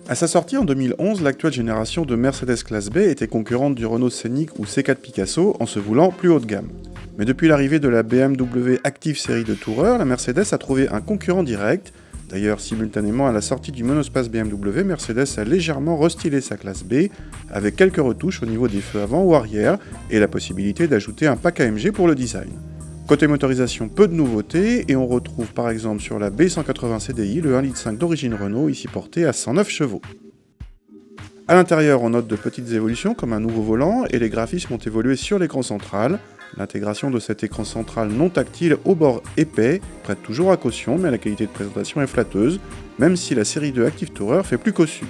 À sa sortie en 2011, l'actuelle génération de Mercedes Classe B était concurrente du Renault Scénic ou C4 Picasso en se voulant plus haut de gamme. Mais depuis l'arrivée de la BMW Active série de Tourer, la Mercedes a trouvé un concurrent direct. D'ailleurs, simultanément à la sortie du monospace BMW, Mercedes a légèrement restylé sa Classe B, avec quelques retouches au niveau des feux avant ou arrière, et la possibilité d'ajouter un pack AMG pour le design. Côté motorisation, peu de nouveautés, et on retrouve par exemple sur la B180 CDI le 1,5 litre d'origine Renault, ici porté à 109 chevaux. A l'intérieur, on note de petites évolutions comme un nouveau volant, et les graphismes ont évolué sur l'écran central. L'intégration de cet écran central non tactile au bord épais prête toujours à caution, mais la qualité de présentation est flatteuse, même si la série 2 Active Tourer fait plus cossu.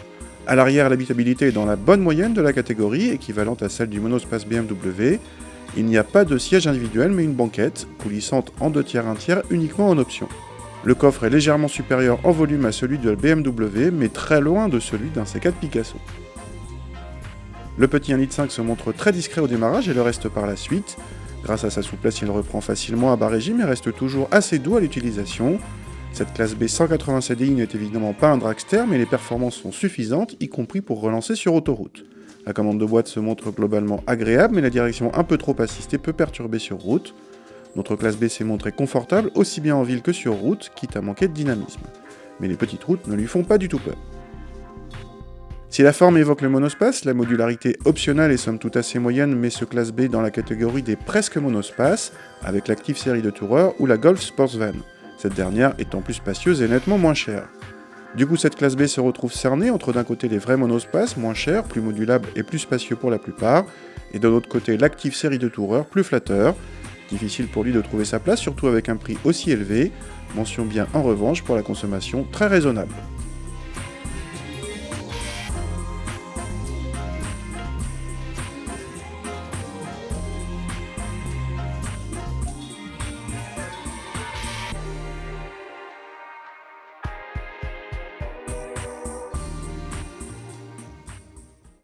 À l'arrière, l'habitabilité est dans la bonne moyenne de la catégorie, équivalente à celle du monospace BMW. Il n'y a pas de siège individuel, mais une banquette, coulissante en 2/3/1 uniquement en option. Le coffre est légèrement supérieur en volume à celui de la BMW, mais très loin de celui d'un C4 Picasso. Le petit 1,5 litre se montre très discret au démarrage et le reste par la suite. Grâce à sa souplesse, il reprend facilement à bas régime et reste toujours assez doux à l'utilisation. Cette classe B 180 CDI n'est évidemment pas un dragster, mais les performances sont suffisantes, y compris pour relancer sur autoroute. La commande de boîte se montre globalement agréable, mais la direction un peu trop assistée peut perturber sur route. Notre classe B s'est montrée confortable aussi bien en ville que sur route, quitte à manquer de dynamisme. Mais les petites routes ne lui font pas du tout peur. Si la forme évoque le monospace, la modularité optionnelle est somme toute assez moyenne met ce classe B dans la catégorie des presque monospaces, avec l'Active série de Tourer ou la Golf Sportsvan, cette dernière étant plus spacieuse et nettement moins chère. Du coup, cette classe B se retrouve cernée entre d'un côté les vrais monospaces, moins chers, plus modulables et plus spacieux pour la plupart, et de l'autre côté l'Active série de Tourer, plus flatteur. Difficile pour lui de trouver sa place, surtout avec un prix aussi élevé, mention bien en revanche pour la consommation très raisonnable.